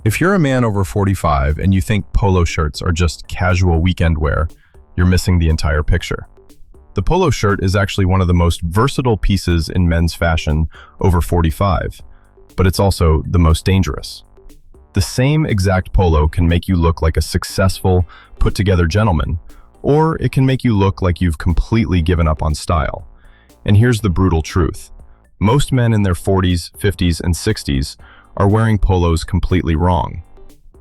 If you're a man over 45 and you think polo shirts are just casual weekend wear, you're missing the entire picture. The polo shirt is actually one of the most versatile pieces in men's fashion over 45, but it's also the most dangerous. The same exact polo can make you look like a successful, put-together gentleman, or it can make you look like you've completely given up on style. And here's the brutal truth. Most men in their 40s, 50s, and 60s are wearing polos completely wrong.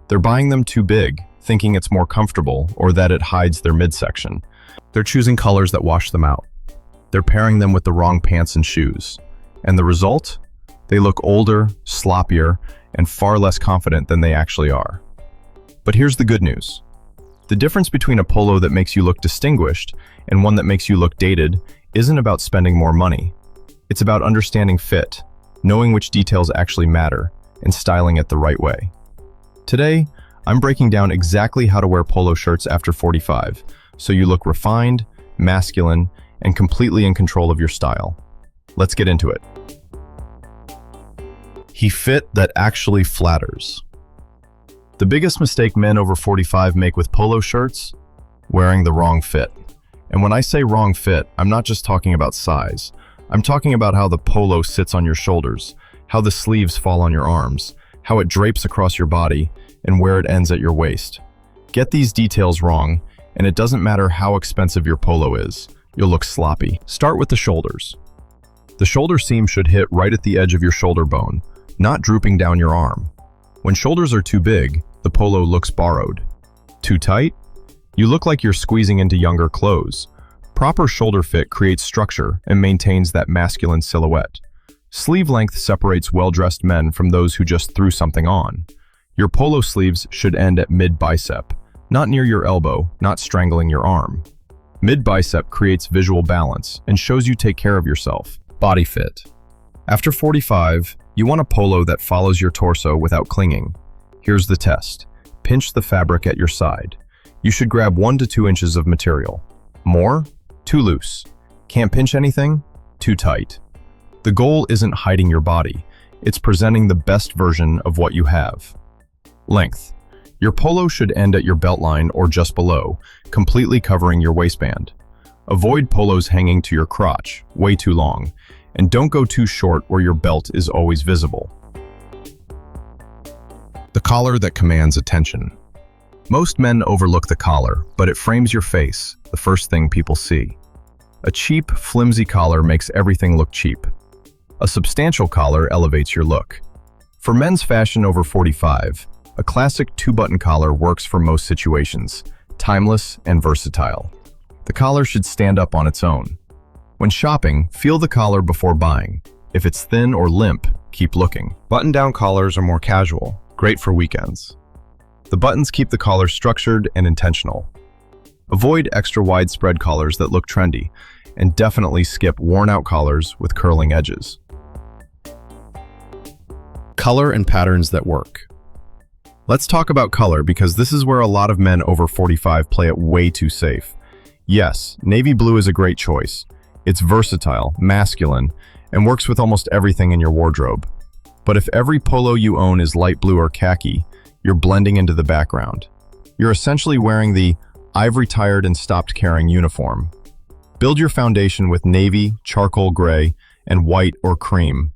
They're buying them too big, thinking it's more comfortable or that it hides their midsection. They're choosing colors that wash them out. They're pairing them with the wrong pants and shoes. And the result? They look older, sloppier, and far less confident than they actually are. But here's the good news. The difference between a polo that makes you look distinguished and one that makes you look dated isn't about spending more money. It's about understanding fit, knowing which details actually matter, and styling it the right way. Today, I'm breaking down exactly how to wear polo shirts after 45, so you look refined, masculine, and completely in control of your style. Let's get into it. He fit that actually flatters. The biggest mistake men over 45 make with polo shirts? Wearing the wrong fit. And when I say wrong fit, I'm not just talking about size. I'm talking about how the polo sits on your shoulders, how the sleeves fall on your arms, how it drapes across your body, and where it ends at your waist. Get these details wrong, and it doesn't matter how expensive your polo is, you'll look sloppy. Start with the shoulders. The shoulder seam should hit right at the edge of your shoulder bone, not drooping down your arm. When shoulders are too big, the polo looks borrowed. Too tight? You look like you're squeezing into younger clothes. Proper shoulder fit creates structure and maintains that masculine silhouette. Sleeve length separates well-dressed men from those who just threw something on. Your polo sleeves should end at mid-bicep, not near your elbow, not strangling your arm. Mid-bicep creates visual balance and shows you take care of yourself. Body fit. After 45, you want a polo that follows your torso without clinging. Here's the test. Pinch the fabric at your side. You should grab 1 to 2 inches of material. More? Too loose. Can't pinch anything? Too tight. The goal isn't hiding your body. It's presenting the best version of what you have. Length. Your polo should end at your belt line or just below, completely covering your waistband. Avoid polos hanging to your crotch, way too long, and don't go too short where your belt is always visible. The collar that commands attention. Most men overlook the collar, but it frames your face, the first thing people see. A cheap, flimsy collar makes everything look cheap. A substantial collar elevates your look. For men's fashion over 45, a classic 2-button collar works for most situations, timeless and versatile. The collar should stand up on its own. When shopping, feel the collar before buying. If it's thin or limp, keep looking. Button-down collars are more casual, great for weekends. The buttons keep the collar structured and intentional. Avoid extra wide spread collars that look trendy, and definitely skip worn-out collars with curling edges. Color and patterns that work. Let's talk about color because this is where a lot of men over 45 play it way too safe. Yes, navy blue is a great choice. It's versatile, masculine, and works with almost everything in your wardrobe. But if every polo you own is light blue or khaki, you're blending into the background. You're essentially wearing the "I've retired and stopped caring" uniform. Build your foundation with navy, charcoal gray, and white or cream.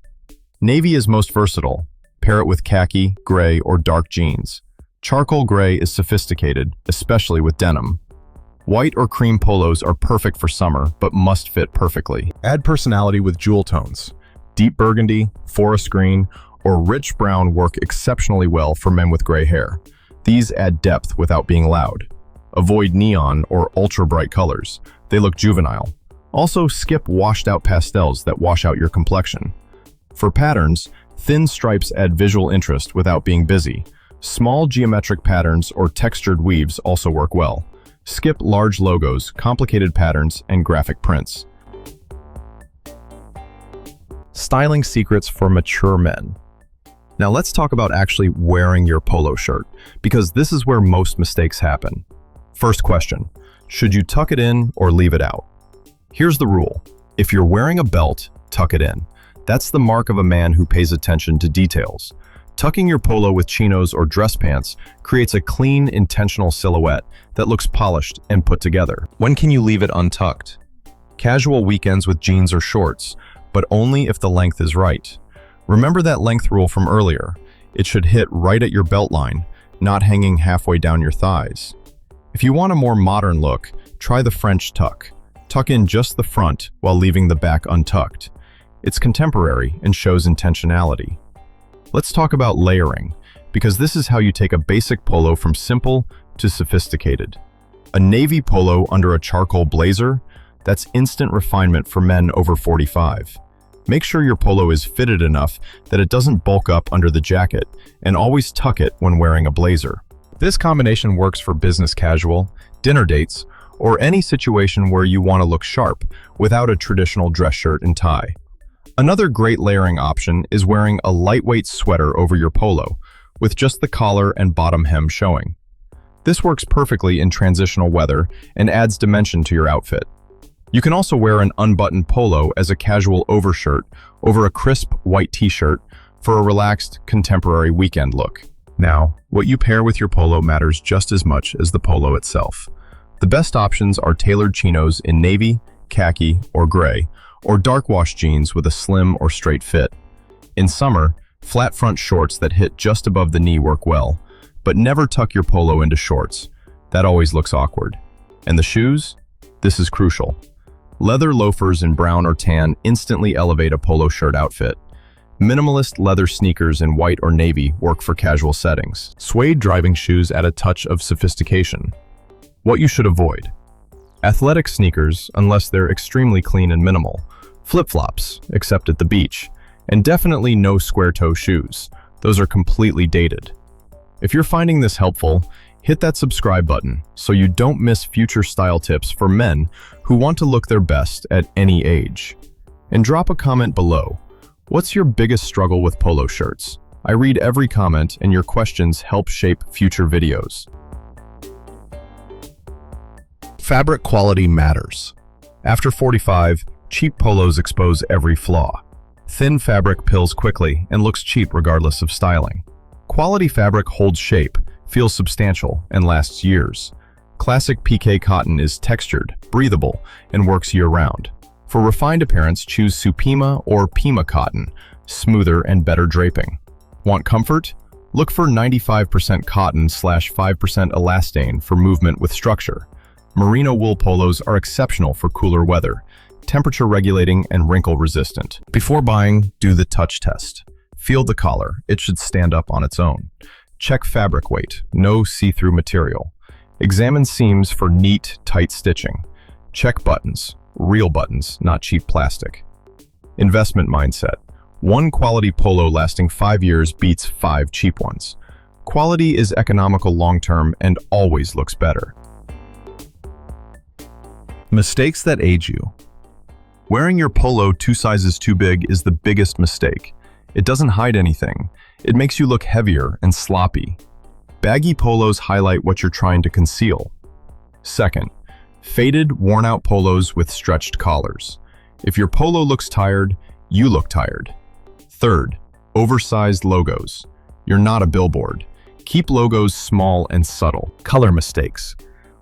Navy is most versatile. Pair it with khaki, gray, or dark jeans. Charcoal gray is sophisticated, especially with denim. White or cream polos are perfect for summer, but must fit perfectly. Add personality with jewel tones. Deep burgundy, forest green, or rich brown work exceptionally well for men with gray hair. These add depth without being loud. Avoid neon or ultra-bright colors. They look juvenile. Also, skip washed-out pastels that wash out your complexion. For patterns, thin stripes add visual interest without being busy. Small geometric patterns or textured weaves also work well. Skip large logos, complicated patterns, and graphic prints. Styling secrets for mature men. Now let's talk about actually wearing your polo shirt, because this is where most mistakes happen. First question, should you tuck it in or leave it out? Here's the rule. If you're wearing a belt, tuck it in. That's the mark of a man who pays attention to details. Tucking your polo with chinos or dress pants creates a clean, intentional silhouette that looks polished and put together. When can you leave it untucked? Casual weekends with jeans or shorts, but only if the length is right. Remember that length rule from earlier. It should hit right at your belt line, not hanging halfway down your thighs. If you want a more modern look, try the French tuck. Tuck in just the front while leaving the back untucked. It's contemporary and shows intentionality. Let's talk about layering, because this is how you take a basic polo from simple to sophisticated. A navy polo under a charcoal blazer, that's instant refinement for men over 45. Make sure your polo is fitted enough that it doesn't bulk up under the jacket, and always tuck it when wearing a blazer. This combination works for business casual, dinner dates, or any situation where you want to look sharp without a traditional dress shirt and tie. Another great layering option is wearing a lightweight sweater over your polo, with just the collar and bottom hem showing. This works perfectly in transitional weather and adds dimension to your outfit. You can also wear an unbuttoned polo as a casual overshirt over a crisp white t-shirt for a relaxed, contemporary weekend look. Now, what you pair with your polo matters just as much as the polo itself. The best options are tailored chinos in navy, khaki, or gray, or dark wash jeans with a slim or straight fit. In summer, flat front shorts that hit just above the knee work well, but never tuck your polo into shorts. That always looks awkward. And the shoes? This is crucial. Leather loafers in brown or tan instantly elevate a polo shirt outfit. Minimalist leather sneakers in white or navy work for casual settings. Suede driving shoes add a touch of sophistication. What you should avoid: athletic sneakers, unless they're extremely clean and minimal. Flip-flops, except at the beach. And definitely no square-toe shoes. Those are completely dated. If you're finding this helpful, hit that subscribe button so you don't miss future style tips for men who want to look their best at any age. And drop a comment below. What's your biggest struggle with polo shirts? I read every comment, and your questions help shape future videos. Fabric quality matters. After 45, cheap polos expose every flaw. Thin fabric pills quickly and looks cheap regardless of styling. Quality fabric holds shape, feels substantial, and lasts years. Classic PK cotton is textured, breathable, and works year-round. For refined appearance, choose Supima or Pima cotton, smoother and better draping. Want comfort? Look for 95% cotton/5% elastane for movement with structure. Merino wool polos are exceptional for cooler weather, temperature regulating and wrinkle resistant. Before buying, do the touch test. Feel the collar, it should stand up on its own. Check fabric weight, no see-through material. Examine seams for neat, tight stitching. Check buttons, real buttons, not cheap plastic. Investment mindset. One quality polo lasting 5 years beats 5 cheap ones. Quality is economical long-term and always looks better. Mistakes that age you. Wearing your polo 2 sizes too big is the biggest mistake. It doesn't hide anything. It makes you look heavier and sloppy. Baggy polos highlight what you're trying to conceal. Second, faded, worn-out polos with stretched collars. If your polo looks tired, you look tired. Third, oversized logos. You're not a billboard. Keep logos small and subtle. Color mistakes.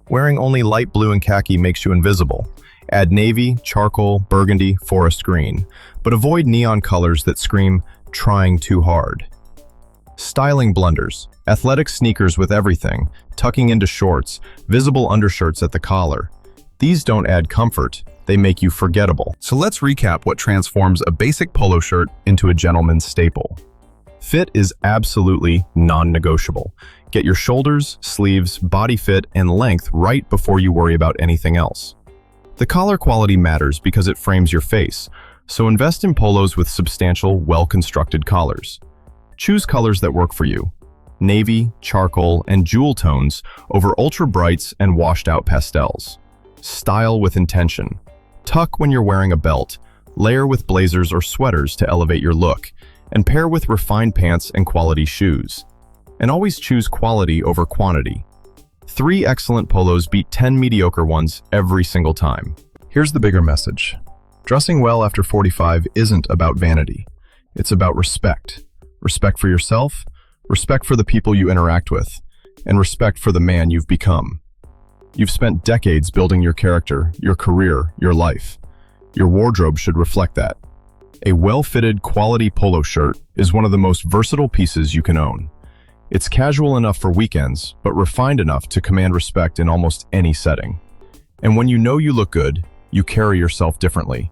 Wearing only light blue and khaki makes you invisible. Add navy, charcoal, burgundy, forest green, but avoid neon colors that scream, "trying too hard." Styling blunders. Athletic sneakers with everything, tucking into shorts, visible undershirts at the collar. These don't add comfort, they make you forgettable. So let's recap what transforms a basic polo shirt into a gentleman's staple. Fit is absolutely non-negotiable. Get your shoulders, sleeves, body fit, and length right before you worry about anything else. The collar quality matters because it frames your face, so invest in polos with substantial, well-constructed collars. Choose colors that work for you. Navy, charcoal, and jewel tones over ultra brights and washed-out pastels. Style with intention. Tuck when you're wearing a belt, layer with blazers or sweaters to elevate your look, and pair with refined pants and quality shoes. And always choose quality over quantity. 3 excellent polos beat 10 mediocre ones every single time. Here's the bigger message. Dressing well after 45 isn't about vanity. It's about respect. Respect for yourself, respect for the people you interact with, and respect for the man you've become. You've spent decades building your character, your career, your life. Your wardrobe should reflect that. A well-fitted, quality polo shirt is one of the most versatile pieces you can own. It's casual enough for weekends, but refined enough to command respect in almost any setting. And when you know you look good, you carry yourself differently.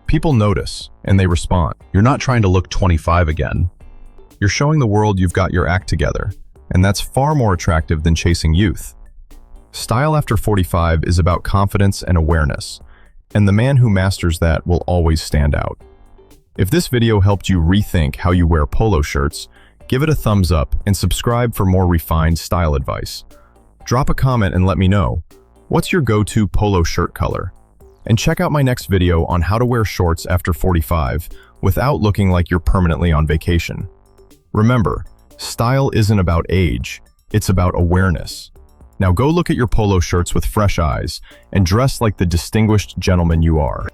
People notice, and they respond. You're not trying to look 25 again. You're showing the world you've got your act together, and that's far more attractive than chasing youth. Style after 45 is about confidence and awareness, and the man who masters that will always stand out. If this video helped you rethink how you wear polo shirts, give it a thumbs up and subscribe for more refined style advice. Drop a comment and let me know, what's your go-to polo shirt color? And check out my next video on how to wear shorts after 45 without looking like you're permanently on vacation. Remember, style isn't about age, it's about awareness. Now go look at your polo shirts with fresh eyes and dress like the distinguished gentleman you are.